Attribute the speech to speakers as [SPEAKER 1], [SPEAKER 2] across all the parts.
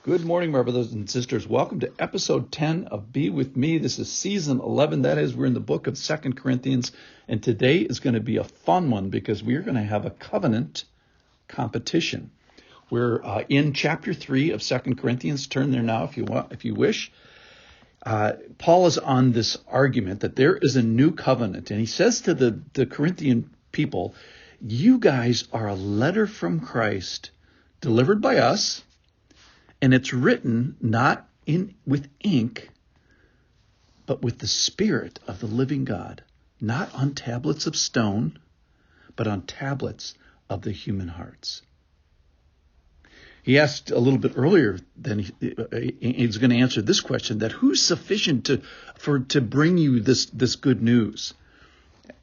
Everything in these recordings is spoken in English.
[SPEAKER 1] Good morning, my brothers and sisters. Welcome to episode 10 of Be With Me. This is season 11. That is, we're in the book of 2 Corinthians. And today is going to be a fun one because we are going to have a covenant competition. We're in chapter 3 of 2 Corinthians. Turn there now if you wish. Paul is on this argument that there is a new covenant. And he says to the Corinthian people, you guys are a letter from Christ delivered by us. And it's written not with ink, but with the Spirit of the living God, not on tablets of stone, but on tablets of the human hearts. He asked a little bit earlier, then he's going to answer this question, that who's sufficient to bring you this good news?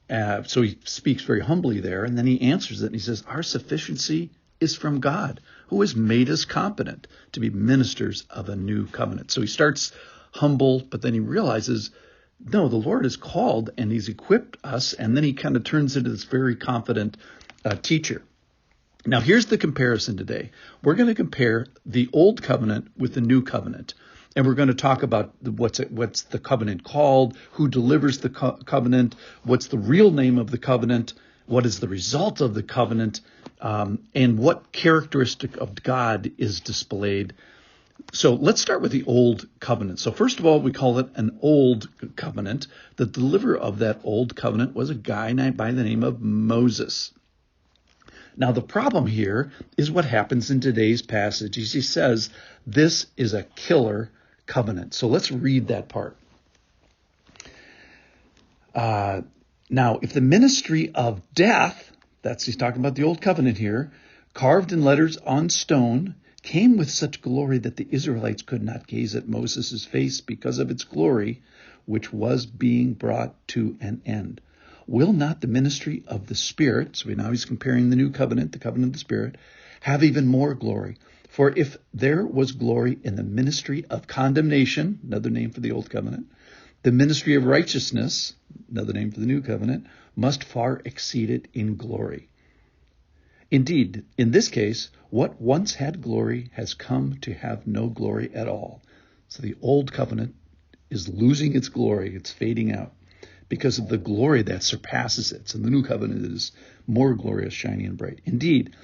[SPEAKER 1] So he speaks very humbly there, and then he answers it, and he says, our sufficiency is from God, who has made us competent to be ministers of a new covenant. So he starts humble, but then he realizes, no, the Lord has called and he's equipped us, and then he kind of turns into this very confident teacher. Now, here's the comparison today. We're going to compare the old covenant with the new covenant, and we're going to talk about what's the covenant called, who delivers the covenant, what's the real name of the covenant, what is the result of the covenant, and what characteristic of God is displayed. So let's start with the old covenant. So first of all, we call it an old covenant. The deliverer of that old covenant was a guy by the name of Moses. Now, the problem here is what happens in today's passage. He says, this is a killer covenant. So let's read that part. Now, if the ministry of death, he's talking about the old covenant here, carved in letters on stone, came with such glory that the Israelites could not gaze at Moses' face because of its glory, which was being brought to an end. Will not the ministry of the Spirit, so now he's comparing the new covenant, the covenant of the Spirit, have even more glory? For if there was glory in the ministry of condemnation, another name for the old covenant, the ministry of righteousness, another name for the new covenant, must far exceed it in glory. Indeed, in this case, what once had glory has come to have no glory at all. So the old covenant is losing its glory, it's fading out, because of the glory that surpasses it. So the new covenant is more glorious, shiny, and bright. Indeed,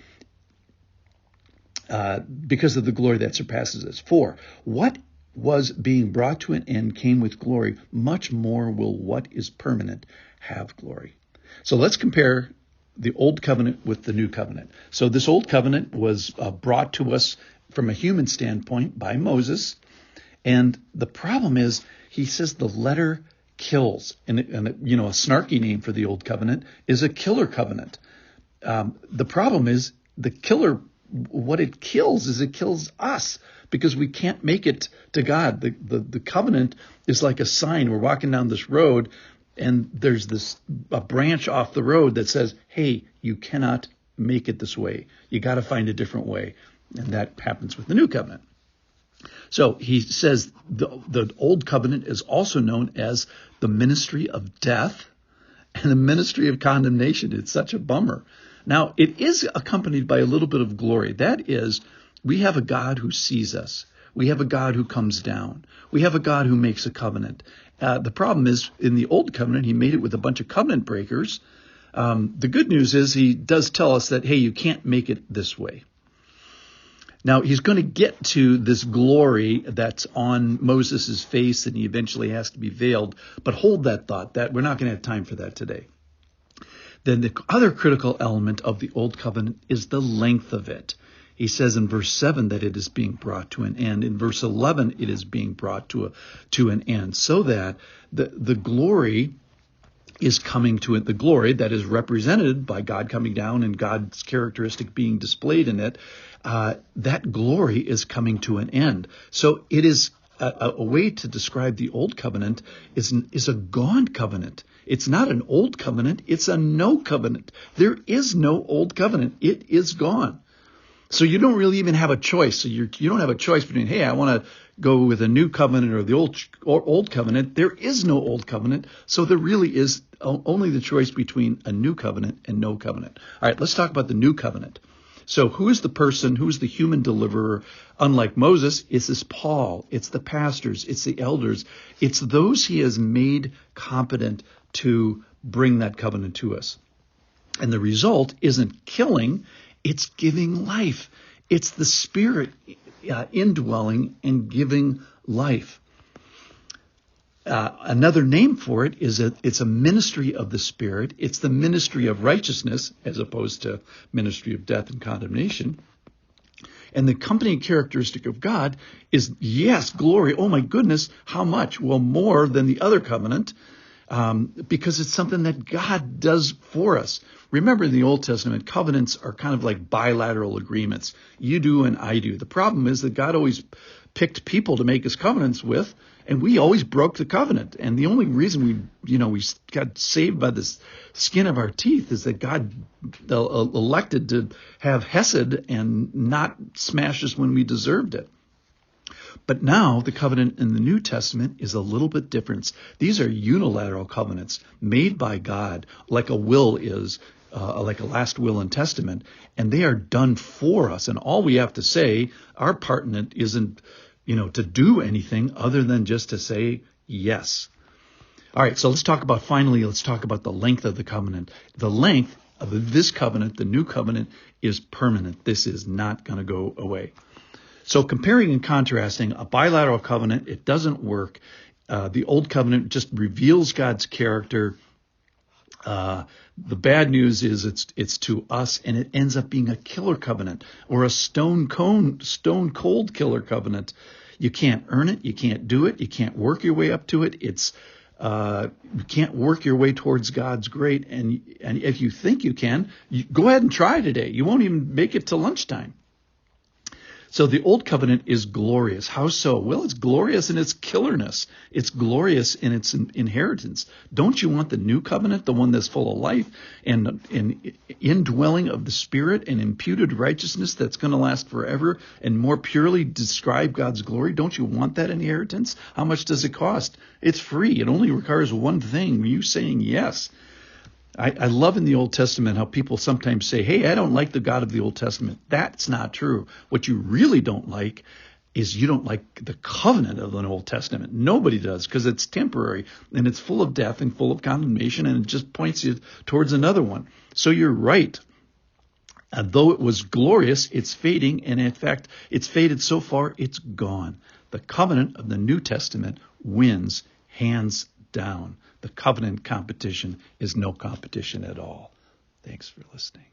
[SPEAKER 1] because of the glory that surpasses it. For what was being brought to an end came with glory, much more will what is permanent have glory. So let's compare the old covenant with the new covenant. So this old covenant was brought to us from a human standpoint by Moses. And the problem is, he says the letter kills. And a snarky name for the old covenant is a killer covenant. The problem is the killer, what it kills is it kills us, because we can't make it to God. The covenant is like a sign. We're walking down this road, and there's a branch off the road that says, hey, you cannot make it this way. You got to find a different way. And that happens with the new covenant. So he says the old covenant is also known as the ministry of death and the ministry of condemnation. It's such a bummer. Now, it is accompanied by a little bit of glory. That is, we have a God who sees us. We have a God who comes down. We have a God who makes a covenant. The problem is, in the old covenant, he made it with a bunch of covenant breakers. The good news is he does tell us that, hey, you can't make it this way. Now, he's going to get to this glory that's on Moses' face, and he eventually has to be veiled. But hold that thought. That we're not going to have time for that today. Then the other critical element of the old covenant is the length of it. He says in verse 7 that it is being brought to an end. In verse 11, it is being brought to an end, so that the glory is coming to it. The glory that is represented by God coming down and God's characteristic being displayed in it, that glory is coming to an end. So it is a way to describe the old covenant is a gone covenant. It's not an old covenant. It's a no covenant. There is no old covenant. It is gone. So you don't really even have a choice. So you don't have a choice between, hey, I want to go with a new covenant or the old covenant. There is no old covenant. So there really is only the choice between a new covenant and no covenant. All right, let's talk about the new covenant. So who's the human deliverer? Unlike Moses, it's this Paul, it's the pastors, it's the elders, it's those he has made competent to bring that covenant to us. And the result isn't killing, it's giving life. It's the Spirit indwelling and giving life. Another name for it is it's a ministry of the Spirit. It's the ministry of righteousness as opposed to ministry of death and condemnation. And the accompanying characteristic of God is, yes, glory. Oh my goodness, how much? Well, more than the other covenant, because it's something that God does for us. Remember, in the Old Testament, covenants are kind of like bilateral agreements. You do and I do. The problem is that God always picked people to make his covenants with, and we always broke the covenant. And the only reason we got saved by the skin of our teeth is that God elected to have hesed and not smash us when we deserved it. But now the covenant in the New Testament is a little bit different. These are unilateral covenants made by God, like a will is, like a last will and testament, and they are done for us. And all we have to say, our part in it isn't, to do anything other than just to say yes. All right, so let's talk about the length of the covenant. The length of this covenant, the new covenant, is permanent. This is not going to go away. So comparing and contrasting, a bilateral covenant, it doesn't work. The old covenant just reveals God's character. The bad news is it's to us, and it ends up being a killer covenant or a stone cold killer covenant. You can't earn it. You can't do it. You can't work your way up to it. You can't work your way towards God's grace. And if you think you can, go ahead and try today. You won't even make it to lunchtime. So the old covenant is glorious. How so? Well, it's glorious in its killerness. It's glorious in its inheritance. Don't you want the new covenant, the one that's full of life and indwelling of the Spirit and imputed righteousness that's going to last forever and more purely describe God's glory? Don't you want that inheritance? How much does it cost? It's free. It only requires one thing, you saying yes. I love in the Old Testament how people sometimes say, hey, I don't like the God of the Old Testament. That's not true. What you really don't like is you don't like the covenant of the Old Testament. Nobody does, because it's temporary and it's full of death and full of condemnation, and it just points you towards another one. So you're right. Though it was glorious, it's fading, and in fact, it's faded so far, it's gone. The covenant of the New Testament wins hands down. The covenant competition is no competition at all. Thanks for listening.